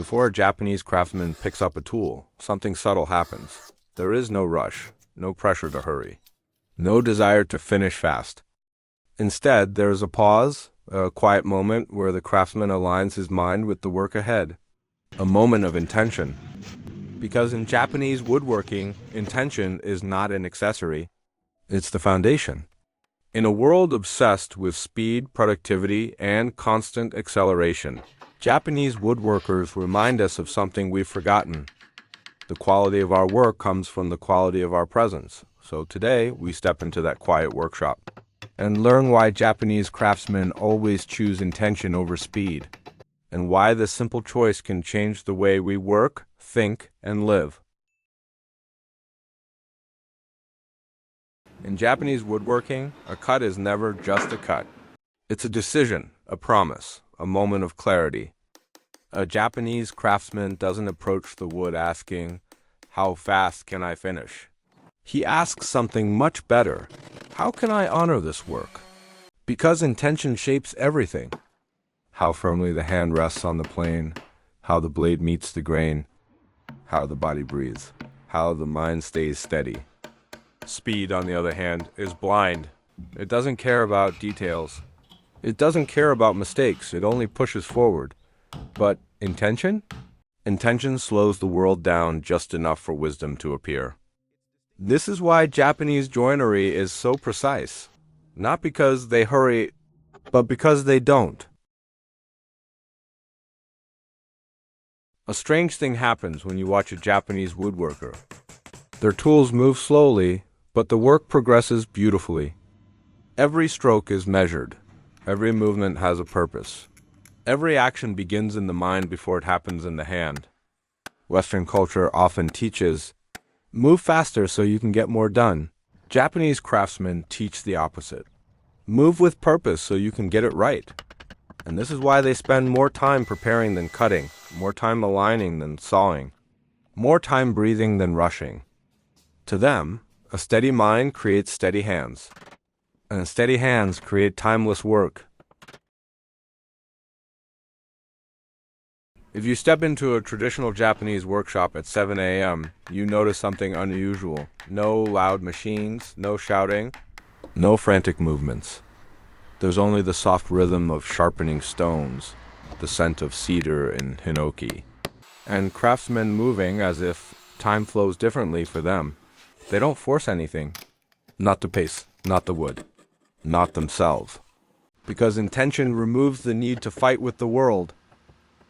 Before a Japanese craftsman picks up a tool, something subtle happens. There is no rush, no pressure to hurry, no desire to finish fast. Instead, there is a pause, a quiet moment where the craftsman aligns his mind with the work ahead, a moment of intention. Because in Japanese woodworking, intention is not an accessory, it's the foundation. In a world obsessed with speed, productivity, and constant acceleration, Japanese woodworkers remind us of something we've forgotten. The quality of our work comes from the quality of our presence. So today, we step into that quiet workshop and learn why Japanese craftsmen always choose intention over speed, and why this simple choice can change the way we work, think, and live. In Japanese woodworking, a cut is never just a cut. It's a decision, a promise, a moment of clarity. A Japanese craftsman doesn't approach the wood asking, "How fast can I finish?" He asks something much better. How can I honor this work? Because intention shapes everything. How firmly the hand rests on the plane, how the blade meets the grain, how the body breathes, how the mind stays steady. Speed, on the other hand, is blind. It doesn't care about details. It doesn't care about mistakes. It only pushes forward. But intention? Intention slows the world down just enough for wisdom to appear. This is why Japanese joinery is so precise. Not because they hurry, but because they don't. A strange thing happens when you watch a Japanese woodworker. Their tools move slowly, but the work progresses beautifully. Every stroke is measured. Every movement has a purpose. Every action begins in the mind before it happens in the hand. Western culture often teaches, move faster so you can get more done. Japanese craftsmen teach the opposite. Move with purpose so you can get it right. And this is why they spend more time preparing than cutting, more time aligning than sawing, more time breathing than rushing. To them, a steady mind creates steady hands, and steady hands create timeless work. If you step into a traditional Japanese workshop at 7 a.m., you notice something unusual. No loud machines, no shouting, no frantic movements. There's only the soft rhythm of sharpening stones, the scent of cedar and hinoki, and craftsmen moving as if time flows differently for them. They don't force anything. Not the pace, not the wood, not themselves. Because intention removes the need to fight with the world.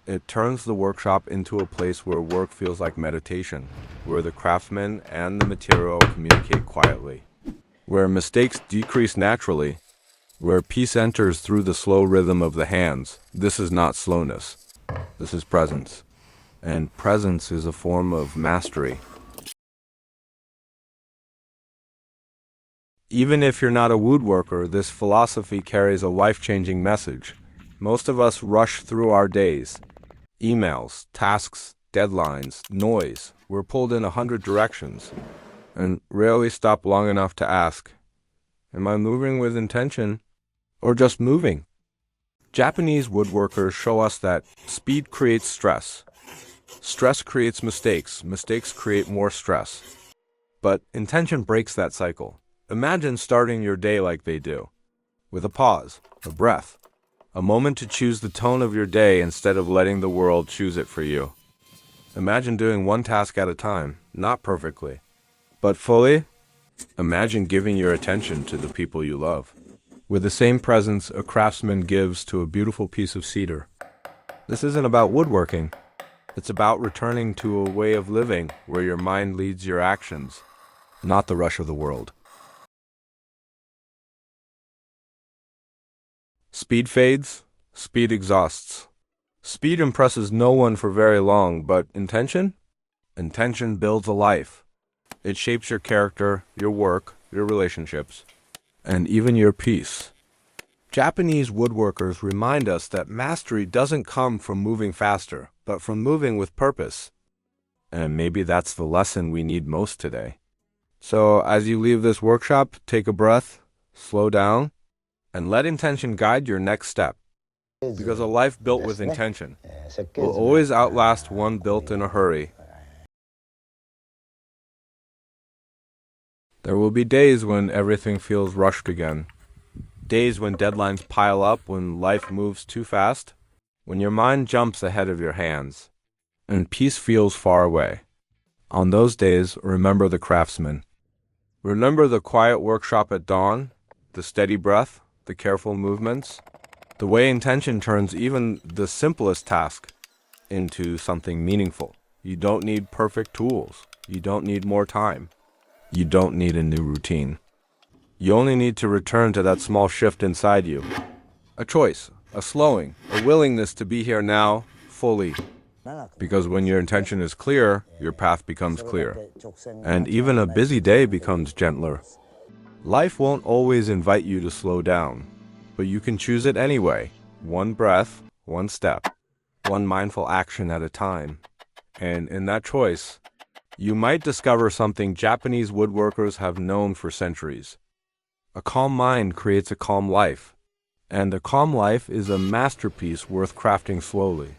It turns the workshop into a place where work feels like meditation, where the craftsman and the material communicate quietly, where mistakes decrease naturally, where peace enters through the slow rhythm of the hands. This is not slowness. This is presence. And presence is a form of mastery. Even if you're not a woodworker, this philosophy carries a life-changing message. Most of us rush through our days. Emails, tasks, deadlines, noise. We're pulled in 100 directions, and rarely stop long enough to ask, am I moving with intention, or just moving? Japanese woodworkers show us that speed creates stress. Stress creates mistakes. Mistakes create more stress. But intention breaks that cycle. Imagine starting your day like they do, with a pause, a breath, a moment to choose the tone of your day instead of letting the world choose it for you. Imagine doing one task at a time, not perfectly, but fully. Imagine giving your attention to the people you love, with the same presence a craftsman gives to a beautiful piece of cedar. This isn't about woodworking. It's about returning to a way of living where your mind leads your actions, not the rush of the world. Speed fades, speed exhausts. Speed impresses no one for very long, but intention? Intention builds a life. It shapes your character, your work, your relationships, and even your peace. Japanese woodworkers remind us that mastery doesn't come from moving faster, but from moving with purpose. And maybe that's the lesson we need most today. So as you leave this workshop, take a breath, slow down, and let intention guide your next step. because a life built with intention will always outlast one built in a hurry. There will be days when everything feels rushed again. Days when deadlines pile up, when life moves too fast, when your mind jumps ahead of your hands, and peace feels far away. On those days, remember the craftsman. Remember the quiet workshop at dawn, the steady breath, the careful movements, the way intention turns even the simplest task into something meaningful. You don't need perfect tools. You don't need more time. You don't need a new routine. You only need to return to that small shift inside you. A choice, a slowing, a willingness to be here now, fully. Because when your intention is clear, your path becomes clear. And even a busy day becomes gentler. Life won't always invite you to slow down, but you can choose it anyway. One breath, one step, one mindful action at a time. And in that choice, you might discover something Japanese woodworkers have known for centuries. A calm mind creates a calm life, and a calm life is a masterpiece worth crafting slowly.